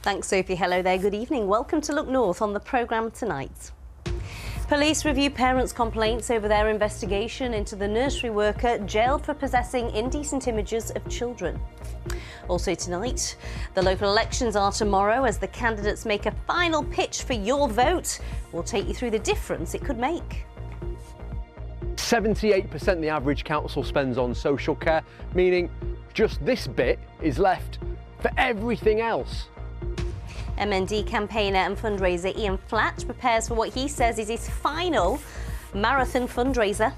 Thanks, Sophie. Hello there. Good evening. Welcome to Look North on the programme tonight. Police review parents' complaints over their investigation into the nursery worker jailed for possessing indecent images of children. Also tonight, the local elections are tomorrow as the candidates make a final pitch for your vote. We'll take you through the difference it could make. 78% the average council spends on social care, meaning just this bit is left for everything else. MND campaigner and fundraiser Ian Flatt prepares for what he says is his final marathon fundraiser.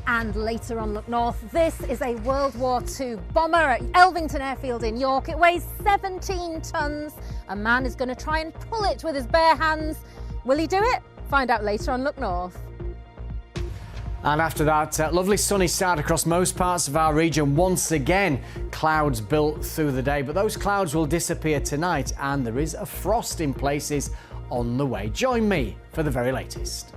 And later on Look North, this is a World War II bomber at Elvington Airfield in York. It weighs 17 tonnes. A man is going to try and pull it with his bare hands. Will he do it? Find out later on Look North. And after that, lovely sunny start across most parts of our region. Once again, clouds built through the day, but those clouds will disappear tonight and there is a frost in places on the way. Join me for the very latest.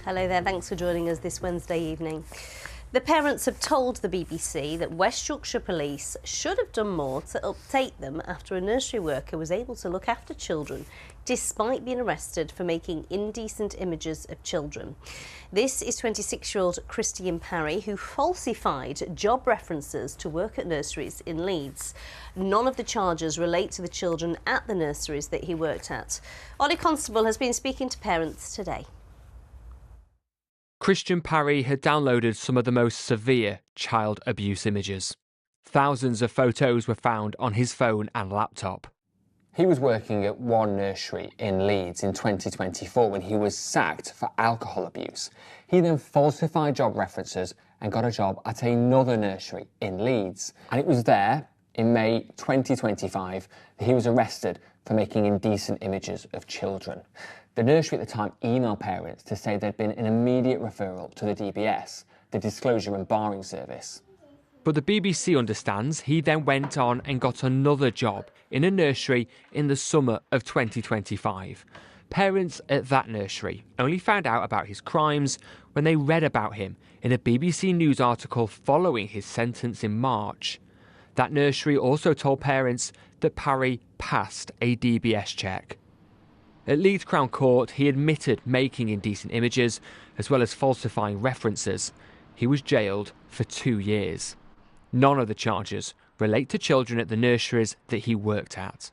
Hello there, thanks for joining us this Wednesday evening. The parents have told the BBC that West Yorkshire Police should have done more to update them after a nursery worker was able to look after children despite being arrested for making indecent images of children. This is 26-year-old Christian Parry, who falsified job references to work at nurseries in Leeds. None of the charges relate to the children at the nurseries that he worked at. Ollie Constable has been speaking to parents today. Christian Parry had downloaded some of the most severe child abuse images. Thousands of photos were found on his phone and laptop. He was working at one nursery in Leeds in 2024 when he was sacked for alcohol abuse. He then falsified job references and got a job at another nursery in Leeds. And it was there, in May 2025, that he was arrested for making indecent images of children. The nursery at the time emailed parents to say there'd been an immediate referral to the DBS, the Disclosure and Barring Service. But the BBC understands he then went on and got another job in a nursery in the summer of 2025. Parents at that nursery only found out about his crimes when they read about him in a BBC News article following his sentence in March. That nursery also told parents that Parry passed a DBS check. At Leeds Crown Court, he admitted making indecent images as well as falsifying references. He was jailed for 2 years. None of the charges relate to children at the nurseries that he worked at.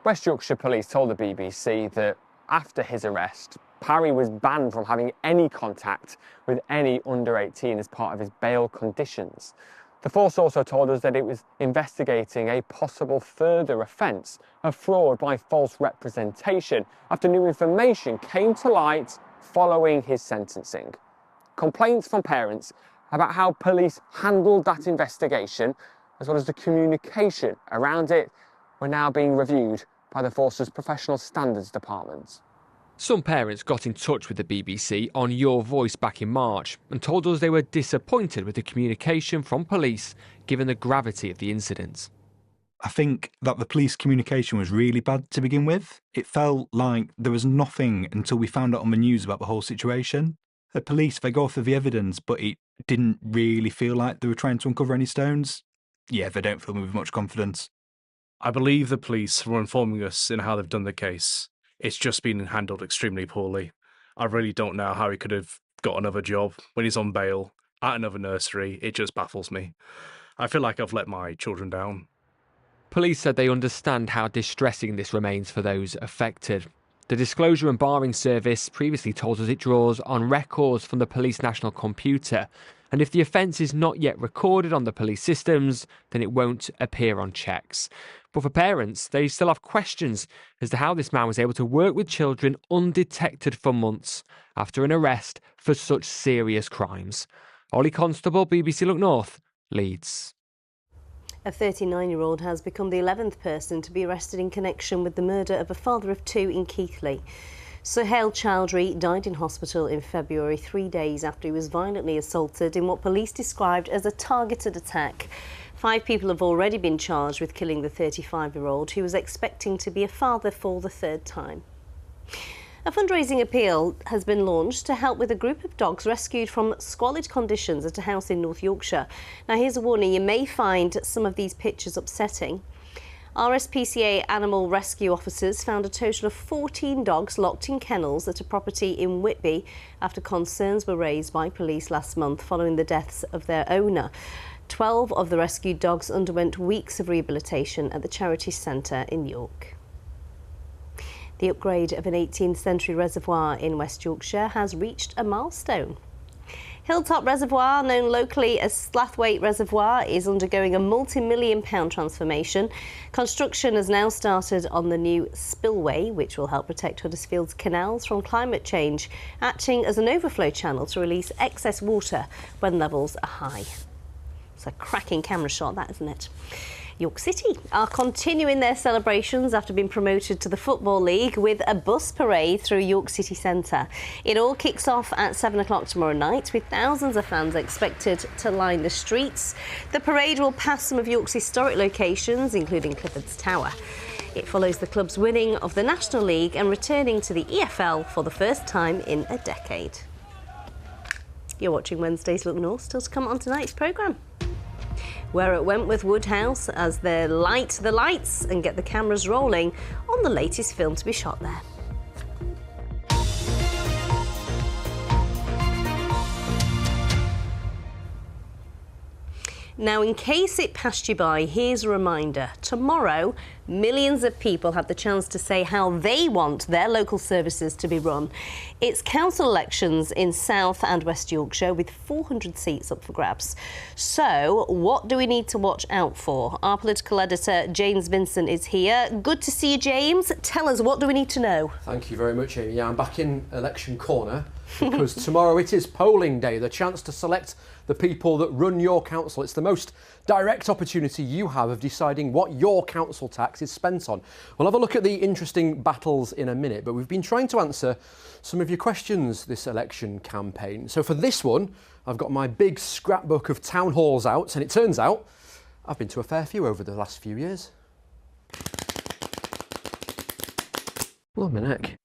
West Yorkshire Police told the BBC that after his arrest, Parry was banned from having any contact with any under 18 as part of his bail conditions. The force also told us that it was investigating a possible further offence of fraud by false representation after new information came to light following his sentencing. Complaints from parents about how police handled that investigation, as well as the communication around it, were now being reviewed by the force's Professional Standards Department. Some parents got in touch with the BBC on Your Voice back in March and told us they were disappointed with the communication from police given the gravity of the incident. I think that the police communication was really bad to begin with. It felt like there was nothing until we found out on the news about the whole situation. The police, they go off of the evidence, but it didn't really feel like they were trying to uncover any stones. Yeah, they don't fill me with much confidence. I believe the police were informing us in how they've done the case. It's just been handled extremely poorly. I really don't know how he could have got another job when he's on bail at another nursery. It just baffles me. I feel like I've let my children down. Police said they understand how distressing this remains for those affected. The Disclosure and Barring Service previously told us it draws on records from the Police National Computer, and if the offence is not yet recorded on the police systems, then it won't appear on checks. But for parents, they still have questions as to how this man was able to work with children undetected for months after an arrest for such serious crimes. Ollie Constable, BBC Look North, Leeds. A 39-year-old has become the 11th person to be arrested in connection with the murder of a father of two in Keighley. Sohail Chowdhury died in hospital in February, 3 days after he was violently assaulted in what police described as a targeted attack. 5 people have already been charged with killing the 35-year-old who was expecting to be a father for the 3rd time. A fundraising appeal has been launched to help with a group of dogs rescued from squalid conditions at a house in North Yorkshire. Now, here's a warning, you may find some of these pictures upsetting. RSPCA animal rescue officers found a total of 14 dogs locked in kennels at a property in Whitby after concerns were raised by police last month following the deaths of their owner. 12 of the rescued dogs underwent weeks of rehabilitation at the Charity Centre in York. The upgrade of an 18th century reservoir in West Yorkshire has reached a milestone. Hilltop Reservoir, known locally as Slathwaite Reservoir, is undergoing a multi-million-pound transformation. Construction has now started on the new spillway, which will help protect Huddersfield's canals from climate change, acting as an overflow channel to release excess water when levels are high. It's a cracking camera shot, that, isn't it? York City are continuing their celebrations after being promoted to the Football League with a bus parade through York City Centre. It all kicks off at 7 o'clock tomorrow night, with thousands of fans expected to line the streets. The parade will pass some of York's historic locations, including Clifford's Tower. It follows the club's winning of the National League and returning to the EFL for the first time in a decade. You're watching Wednesday's Look North, still to come on tonight's programme. We're at Wentworth Woodhouse as they light the lights and get the cameras rolling on the latest film to be shot there. Now, in case it passed you by, here's a reminder. Tomorrow, millions of people have the chance to say how they want their local services to be run. It's council elections in South and West Yorkshire with 400 seats up for grabs. So, what do we need to watch out for? Our political editor, James Vincent, is here. Good to see you, James. Tell us, what do we need to know? Thank you very much, Amy. Yeah, I'm back in election corner because tomorrow it is polling day, the chance to select the people that run your council. It's the most direct opportunity you have of deciding what your council tax is spent on. We'll have a look at the interesting battles in a minute, but we've been trying to answer some of your questions this election campaign. So for this one, I've got my big scrapbook of town halls out, and it turns out I've been to a fair few over the last few years. Love my neck.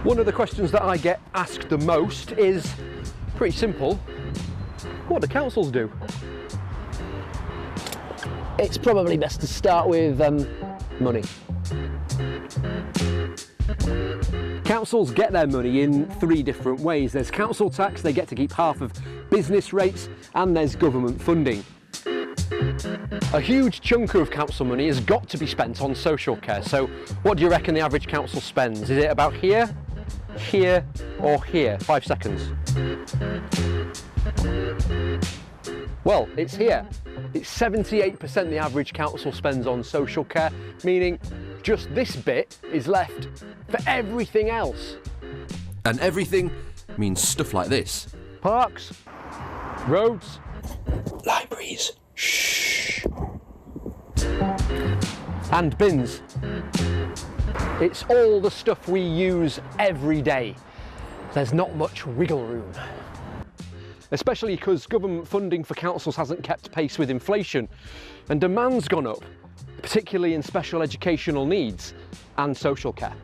One of the questions that I get asked the most is pretty simple. What do councils do? It's probably best to start with money. Councils get their money in 3 different ways. There's council tax, they get to keep half of business rates, and there's government funding. A huge chunk of council money has got to be spent on social care. So what do you reckon the average council spends? Is it about here, here, or here? 5 seconds. Well, it's here. It's 78% the average council spends on social care, meaning just this bit is left for everything else. And everything means stuff like this. Parks, roads, Libraries. Shh. and bins. It's all the stuff we use every day. There's not much wiggle room. Especially because government funding for councils hasn't kept pace with inflation, and demand's gone up, particularly in special educational needs and social care.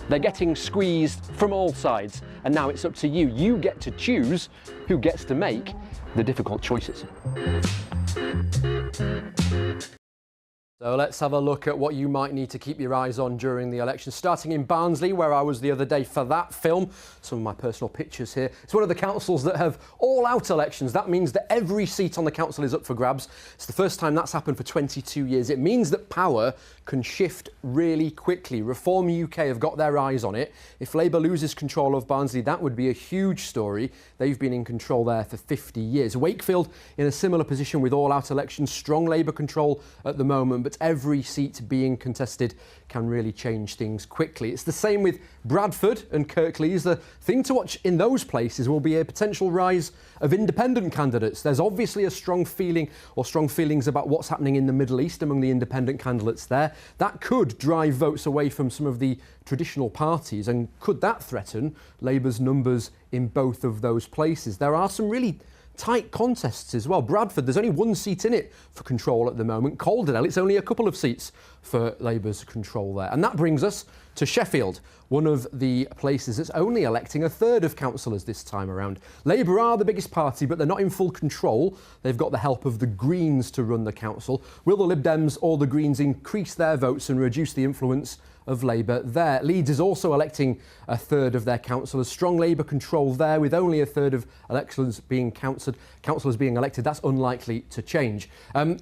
They're getting squeezed from all sides, and now it's up to you. You get to choose who gets to make the difficult choices. So let's have a look at what you might need to keep your eyes on during the election. Starting in Barnsley, where I was the other day for that film. Some of my personal pictures here. It's one of the councils that have all-out elections. That means that every seat on the council is up for grabs. It's the first time that's happened for 22 years. It means that power can shift really quickly. Reform UK have got their eyes on it. If Labour loses control of Barnsley, that would be a huge story. They've been in control there for 50 years. Wakefield in a similar position with all-out elections. Strong Labour control at the moment, but every seat being contested can really change things quickly. It's the same with Bradford and Kirklees. The thing to watch in those places will be a potential rise of independent candidates. There's obviously a strong feeling or strong feelings about what's happening in the Middle East among the independent candidates there. That could drive votes away from some of the traditional parties, and could that threaten Labour's numbers in both of those places? There are some really tight contests as well. Bradford, there's only one seat in it for control at the moment. Calderdale, it's only a couple of seats for Labour's control there. And that brings us to Sheffield, one of the places that's only electing a third of councillors this time around. Labour are the biggest party, but they're not in full control. They've got the help of the Greens to run the council. Will the Lib Dems or the Greens increase their votes and reduce the influence of Labour there? Leeds is also electing a third of their councillors. Strong Labour control there, with only a third of councillors being elected. That's unlikely to change.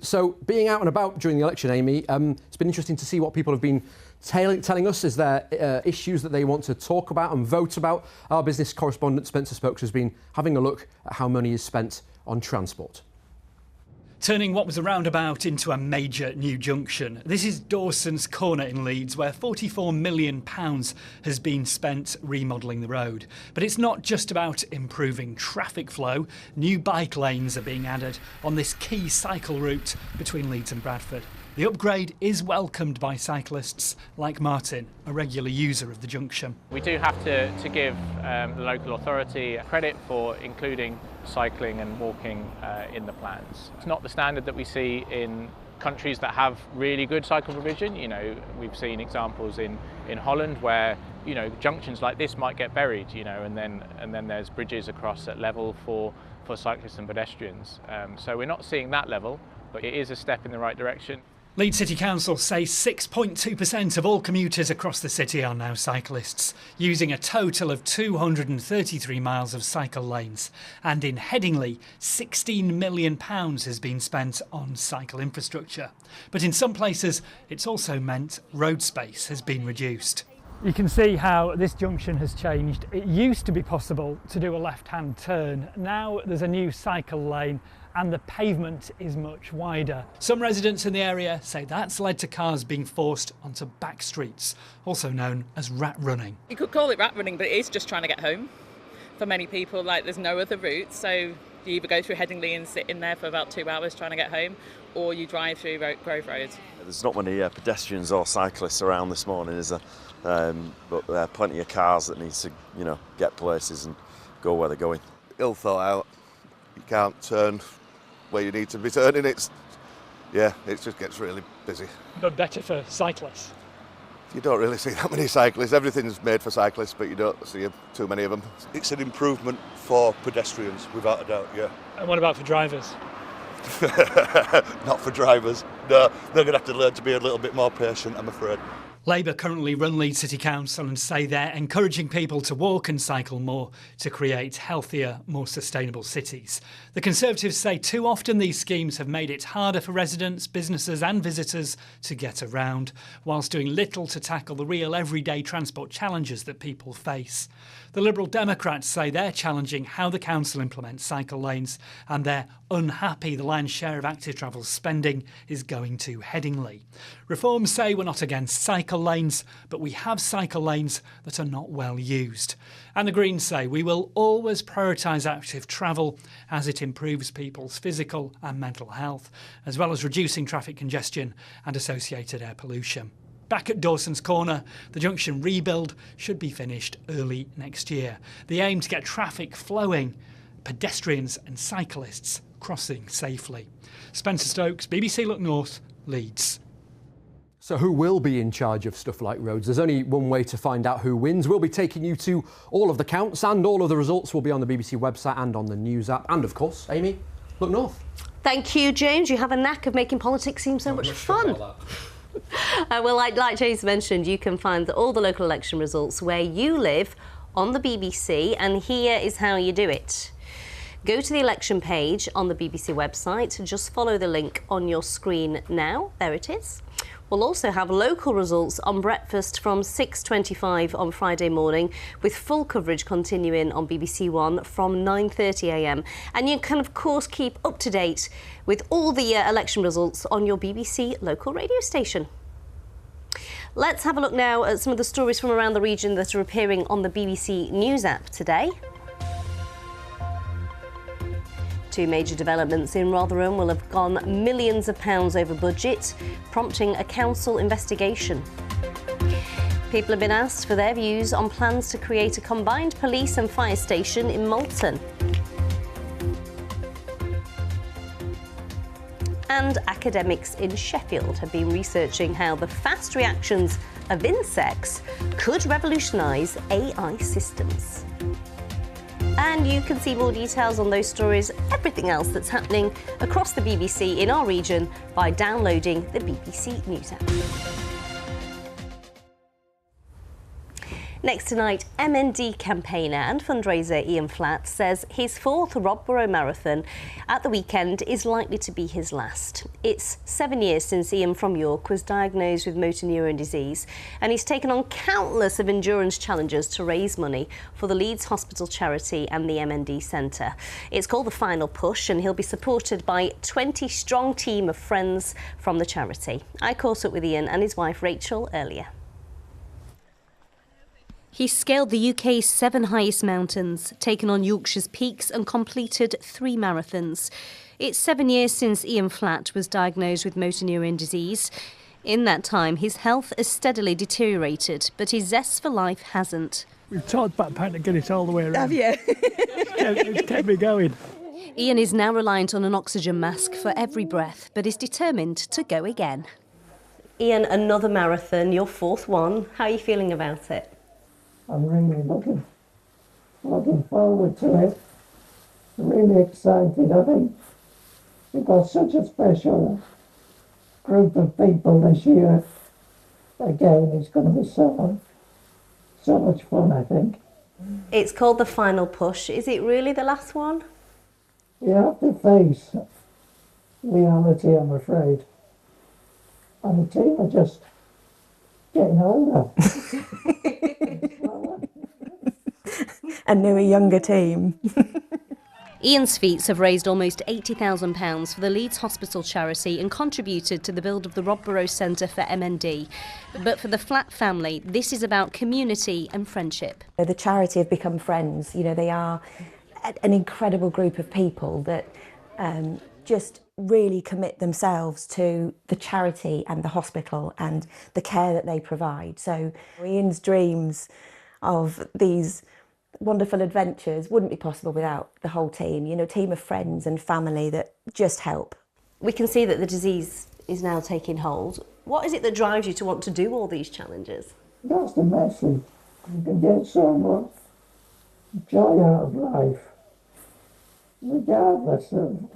So being out and about during the election, Amy, it's been interesting to see what people have been telling us is their issues that they want to talk about and vote about. Our business correspondent Spencer Spokes has been having a look at how money is spent on transport. Turning what was a roundabout into a major new junction. This is Dawson's Corner in Leeds, where £44 million has been spent remodelling the road. But it's not just about improving traffic flow. New bike lanes are being added on this key cycle route between Leeds and Bradford. The upgrade is welcomed by cyclists like Martin, a regular user of the junction. We do have to give the local authority credit for including cycling and walking in the plans. It's not the standard that we see in countries that have really good cycle provision. You know, we've seen examples in Holland where, you know, junctions like this might get buried, you know, and then there's bridges across at level for cyclists and pedestrians. So we're not seeing that level, but it is a step in the right direction. Leeds City Council say 6.2% of all commuters across the city are now cyclists, using a total of 233 miles of cycle lanes. And in Headingley, £16 million has been spent on cycle infrastructure. But in some places, it's also meant road space has been reduced. You can see how this junction has changed. It used to be possible to do a left-hand turn. Now there's a new cycle lane and the pavement is much wider. Some residents in the area say that's led to cars being forced onto back streets, also known as rat running. You could call it rat running, but it is just trying to get home. For many people, like, there's no other route, so you either go through Headingley and sit in there for about 2 hours trying to get home, or you drive through Grove Road. There's not many pedestrians or cyclists around this morning, is there? But there are plenty of cars that need to, you know, get places and go where they're going. Ill thought out. You can't turn where you need to be turning. It just gets really busy. But better for cyclists. You don't really see that many cyclists. Everything's made for cyclists, but you don't see too many of them. It's an improvement for pedestrians, without a doubt, yeah. And what about for drivers? Not for drivers. No, they're going to have to learn to be a little bit more patient, I'm afraid. Labour currently run Leeds City Council and say they're encouraging people to walk and cycle more to create healthier, more sustainable cities. The Conservatives say too often these schemes have made it harder for residents, businesses and visitors to get around, whilst doing little to tackle the real everyday transport challenges that people face. The Liberal Democrats say they're challenging how the council implements cycle lanes, and they're unhappy the lion's share of active travel spending is going to Headingley. Reform say we're not against cycle lanes, but we have cycle lanes that are not well used. And the Greens say we will always prioritise active travel as it improves people's physical and mental health, as well as reducing traffic congestion and associated air pollution. Back at Dawson's Corner, the junction rebuild should be finished early next year. The aim to get traffic flowing, pedestrians and cyclists crossing safely. Spencer Stokes, BBC Look North, Leeds. So who will be in charge of stuff like roads? There's only one way to find out who wins. We'll be taking you to all of the counts, and all of the results will be on the BBC website and on the news app. And of course, Amy, Look North. Thank you, James. You have a knack of making politics seem so much fun. Well, like James mentioned, you can find all the local election results where you live on the BBC, and here is how you do it. Go to the election page on the BBC website, just follow the link on your screen now, there it is. We'll also have local results on breakfast from 6:25 on Friday morning, with full coverage continuing on BBC One from 9:30 a.m. And you can, of course, keep up to date with all the election results on your BBC local radio station. Let's have a look now at some of the stories from around the region that are appearing on the BBC News app today. Two major developments in Rotherham will have gone millions of pounds over budget, prompting a council investigation. People have been asked for their views on plans to create a combined police and fire station in Malton. And academics in Sheffield have been researching how the fast reactions of insects could revolutionise AI systems. And you can see more details on those stories, everything else that's happening across the BBC in our region by downloading the BBC News app. Next tonight, MND campaigner and fundraiser Ian Flatt says his fourth Rodborough Marathon at the weekend is likely to be his last. It's 7 years since Ian from York was diagnosed with motor neuron disease, and he's taken on countless of endurance challenges to raise money for the Leeds Hospital charity and the MND Centre. It's called The Final Push, and he'll be supported by a 20-strong team of friends from the charity. I caught up with Ian and his wife Rachel earlier. He scaled the UK's 7 highest mountains, taken on Yorkshire's peaks and completed 3 marathons. It's 7 years since Ian Flatt was diagnosed with motor neuron disease. In that time, his health has steadily deteriorated, but his zest for life hasn't. We've talked about trying to get it all the way around. Have you? It's kept me going. Ian is now reliant on an oxygen mask for every breath, but is determined to go again. Ian, another marathon, your 4th one. How are you feeling about it? I'm really looking forward to it. Really excited. I think we've got such a special group of people this year. Again, it's going to be so much fun, I think. It's called The Final Push. Is it really the last one? You have to face reality, I'm afraid. And the team are just getting older. A newer, younger team. Ian's feats have raised almost £80,000 for the Leeds Hospital charity and contributed to the build of the Rodborough Centre for MND. But for the Flatt family, this is about community and friendship. The charity have become friends. You know, they are an incredible group of people that just really commit themselves to the charity and the hospital and the care that they provide. So Ian's dreams of these wonderful adventures wouldn't be possible without the whole team, you know, team of friends and family that just help. We can see that the disease is now taking hold. What is it that drives you to want to do all these challenges? That's the message. You can get so much joy out of life, regardless of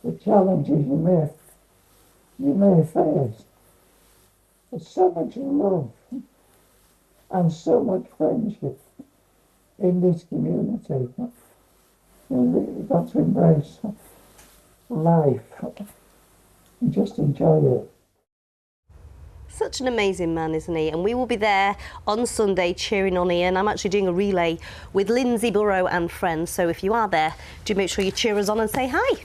the challenges you may face. There's so much love and so much friendship in this community. You really got to embrace life and just enjoy it. Such an amazing man, isn't he? And we will be there on Sunday cheering on Ian. I'm actually doing a relay with Lindsay Burrow and friends, so if you are there, do make sure you cheer us on and say hi.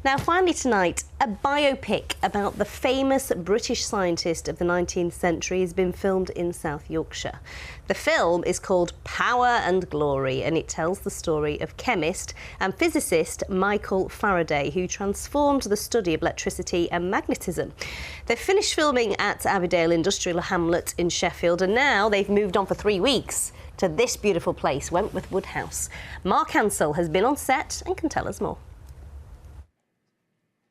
Now, finally tonight, a biopic about the famous British scientist of the 19th century has been filmed in South Yorkshire. The film is called Power and Glory, and it tells the story of chemist and physicist Michael Faraday, who transformed the study of electricity and magnetism. They've finished filming at Abbeydale Industrial Hamlet in Sheffield, and now they've moved on for 3 weeks to this beautiful place, Wentworth Woodhouse. Mark Ansell has been on set and can tell us more.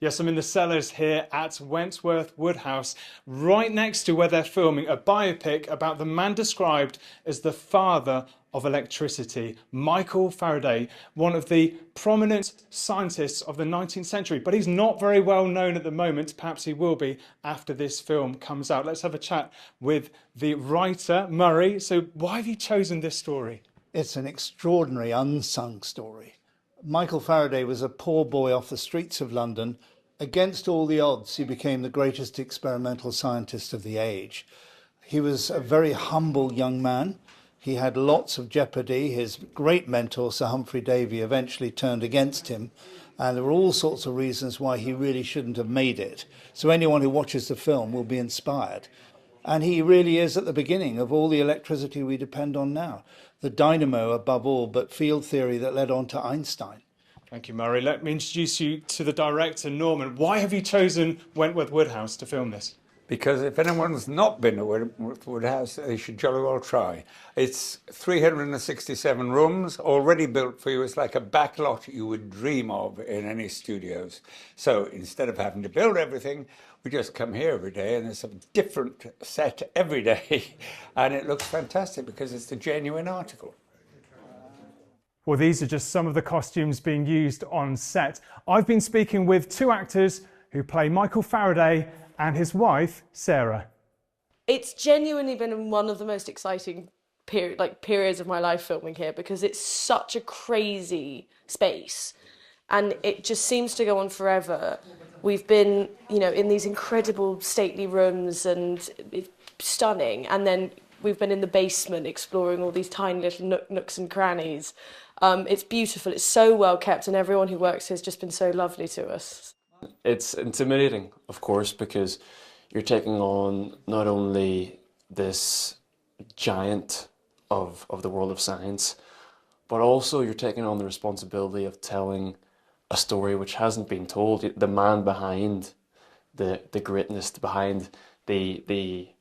Yes, I'm in the cellars here at Wentworth Woodhouse, right next to where they're filming a biopic about the man described as the father of electricity, Michael Faraday, one of the prominent scientists of the 19th century. But he's not very well known at the moment. Perhaps he will be after this film comes out. Let's have a chat with the writer, Murray. So why have you chosen this story? It's an extraordinary unsung story. Michael Faraday was a poor boy off the streets of London Against all the odds, he became the greatest experimental scientist of the age. He was a very humble young man. He had lots of jeopardy. His great mentor, Sir Humphrey Davy, eventually turned against him. And there were all sorts of reasons why he really shouldn't have made it. So anyone who watches the film will be inspired. And he really is at the beginning of all the electricity we depend on now. The dynamo above all, but field theory that led on to Einstein. Thank you, Murray. Let me introduce you to the director, Norman. Why have you chosen Wentworth Woodhouse to film this? Because if anyone's not been to Wentworth Woodhouse, they should jolly well try. It's 367 rooms, already built for you. It's like a backlot you would dream of in any studios. So instead of having to build everything, we just come here every day and there's a different set every day. And it looks fantastic because it's a genuine article. Well, these are just some of the costumes being used on set. I've been speaking with two actors who play Michael Faraday and his wife, Sarah. It's genuinely been one of the most exciting periods of my life filming here because it's such a crazy space and it just seems to go on forever. We've been, in these incredible stately rooms and it's stunning, and then we've been in the basement exploring all these tiny little nooks and crannies. It's beautiful, it's so well kept, and everyone who works here has just been so lovely to us. It's intimidating, of course, because you're taking on not only this giant of the world of science, but also you're taking on the responsibility of telling a story which hasn't been told. The man behind the greatness, behind the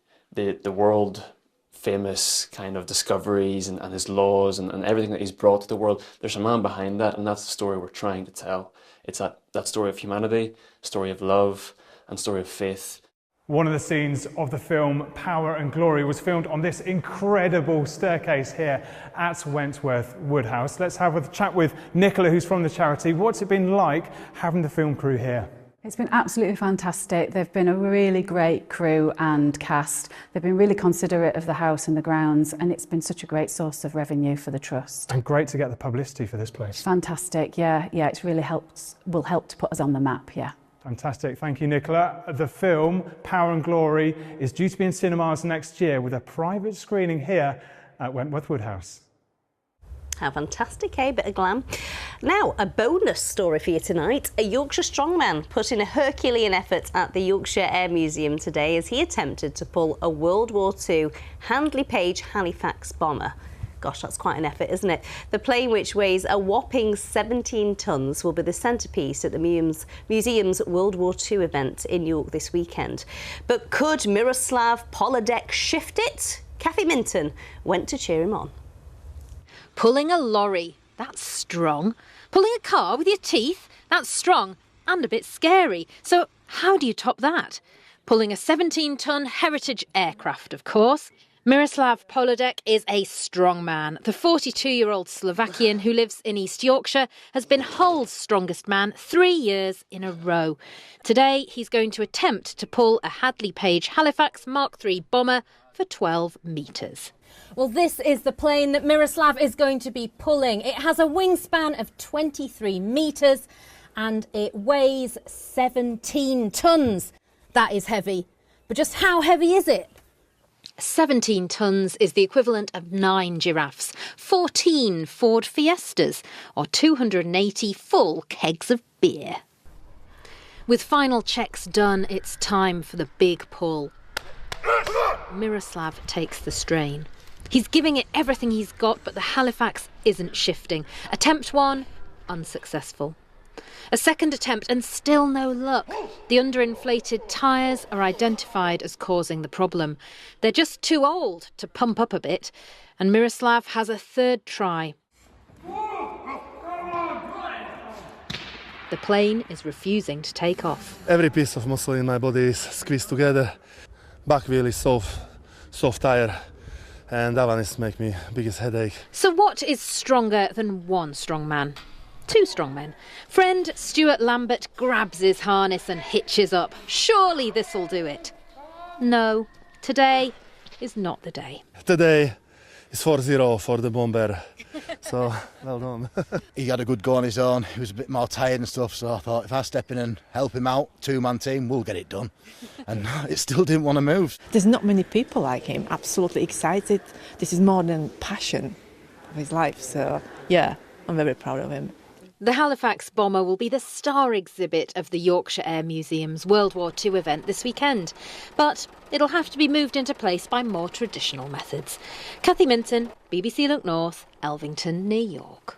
world famous kind of discoveries and his laws and everything that he's brought to the world. There's a man behind that, and that's the story we're trying to tell. It's that story of humanity, story of love, and story of faith. One of the scenes of the film Power and Glory was filmed on this incredible staircase here at Wentworth Woodhouse. Let's have a chat with Nicola, who's from the charity. What's it been like having the film crew here? It's been absolutely fantastic. They've been a really great crew and cast. They've been really considerate of the house and the grounds, and it's been such a great source of revenue for the trust. And great to get the publicity for this place. Fantastic, yeah, it's really will help to put us on the map, yeah. Fantastic, thank you, Nicola. The film Power and Glory is due to be in cinemas next year with a private screening here at Wentworth Woodhouse. How fantastic, eh? Bit of glam. Now, a bonus story for you tonight. A Yorkshire strongman put in a Herculean effort at the Yorkshire Air Museum today as he attempted to pull a World War II Handley Page Halifax bomber. Gosh, that's quite an effort, isn't it? The plane, which weighs a whopping 17 tonnes, will be the centrepiece at the museum's World War II event in York this weekend. But could Miroslav Polodek shift it? Kathy Minton went to cheer him on. Pulling a lorry, that's strong. Pulling a car with your teeth, that's strong and a bit scary. So how do you top that? Pulling a 17-ton heritage aircraft, of course. Miroslav Polodek is a strong man. The 42-year-old Slovakian who lives in East Yorkshire has been Hull's strongest man 3 years in a row. Today, he's going to attempt to pull a Handley Page Halifax Mark III bomber for 12 metres. Well, this is the plane that Miroslav is going to be pulling. It has a wingspan of 23 metres and it weighs 17 tonnes. That is heavy. But just how heavy is it? 17 tonnes is the equivalent of 9 giraffes, 14 Ford Fiestas, or 280 full kegs of beer. With final checks done, it's time for the big pull. Miroslav takes the strain. He's giving it everything he's got, but the Halifax isn't shifting. Attempt 1, unsuccessful. A second attempt and still no luck. The underinflated tyres are identified as causing the problem. They're just too old to pump up a bit, and Miroslav has a third try. The plane is refusing to take off. Every piece of muscle in my body is squeezed together. Back wheel is soft tire, and that one is make me biggest headache. So what is stronger than one strong man? 2 strong men. Friend Stuart Lambert grabs his harness and hitches up. Surely this'll do it. No, today is not the day. Today is 4-0 for the bomber. So, well done. He had a good go on his own. He was a bit more tired and stuff, so I thought if I step in and help him out, two-man team, we'll get it done. And it still didn't want to move. There's not many people like him, absolutely excited. This is more than passion of his life, so yeah, I'm very proud of him. The Halifax bomber will be the star exhibit of the Yorkshire Air Museum's World War II event this weekend. But it'll have to be moved into place by more traditional methods. Cathy Minton, BBC Look North, Elvington, near York.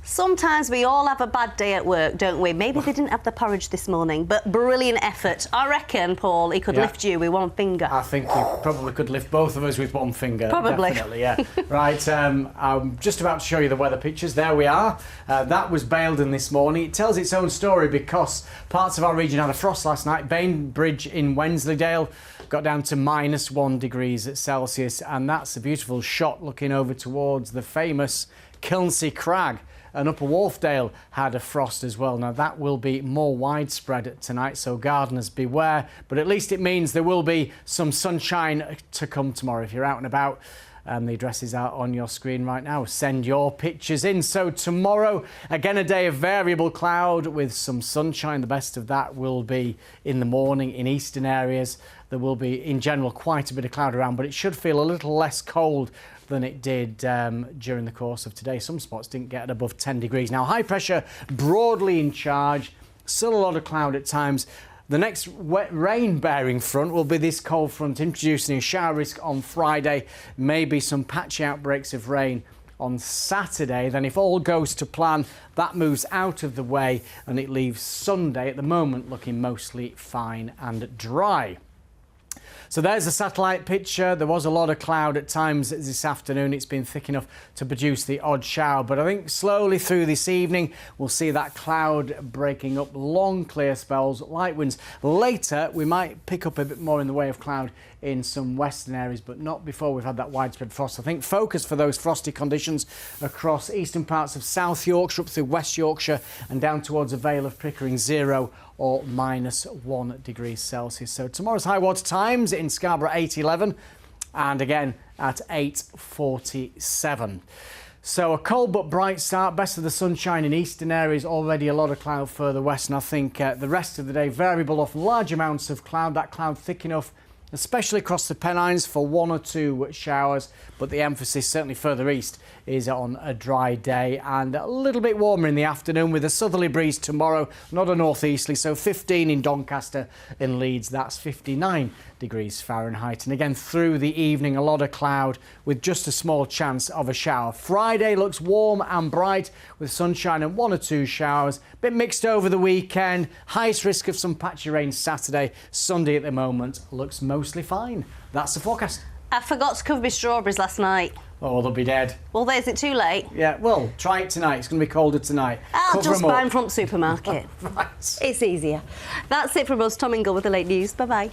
Sometimes we all have a bad day at work, don't we? Maybe they didn't have the porridge this morning, but brilliant effort. I reckon, Paul, he could lift you with one finger. I think he probably could lift both of us with one finger. Probably. Definitely, yeah. Right, I'm just about to show you the weather pictures. There we are. That was Baildon this morning. It tells its own story because parts of our region had a frost last night. Bainbridge in Wensleydale got down to -1 degrees Celsius, and that's a beautiful shot looking over towards the famous Kilnsea Crag. And Upper Wharfdale had a frost as well. Now that will be more widespread tonight, so gardeners beware. But at least it means there will be some sunshine to come tomorrow. If you're out and about, the address is out on your screen right now. Send your pictures in. So tomorrow, again, a day of variable cloud with some sunshine. The best of that will be in the morning in eastern areas. There will be, in general, quite a bit of cloud around, but it should feel a little less cold than it did during the course of today. Some spots didn't get above 10 degrees. Now, high pressure broadly in charge. Still a lot of cloud at times. The next wet rain-bearing front will be this cold front, introducing a shower risk on Friday. Maybe some patchy outbreaks of rain on Saturday. Then if all goes to plan, that moves out of the way and it leaves Sunday at the moment looking mostly fine and dry. So there's a satellite picture. There was a lot of cloud at times this afternoon. It's been thick enough to produce the odd shower. But I think slowly through this evening, we'll see that cloud breaking up, long clear spells, light winds. Later, we might pick up a bit more in the way of cloud in some western areas, but not before we've had that widespread frost. I think focus for those frosty conditions across eastern parts of South Yorkshire, up through West Yorkshire and down towards the Vale of Pickering, 0 or -1 degrees Celsius. So tomorrow's high water times in Scarborough 8:11 and again at 8:47. So a cold but bright start, best of the sunshine in eastern areas, already a lot of cloud further west, and I think the rest of the day variable off large amounts of cloud, that cloud thick enough especially across the Pennines for 1 or 2 showers, but the emphasis certainly further east is on a dry day and a little bit warmer in the afternoon with a southerly breeze tomorrow, not a northeasterly, so 15 in Doncaster and Leeds, that's 59 degrees Fahrenheit. And again through the evening a lot of cloud with just a small chance of a shower. Friday looks warm and bright with sunshine and 1 or 2 showers, bit mixed over the weekend, highest risk of some patchy rain Saturday. Sunday at the moment looks mostly fine. That's the forecast. I forgot to cover my strawberries last night. Oh, they'll be dead. Well, is it too late? Yeah, well, try it tonight. It's going to be colder tonight. I'll Cover just them buy up. them from the supermarket. Right. It's easier. That's it from us. Tom Ingle with the late news. Bye-bye.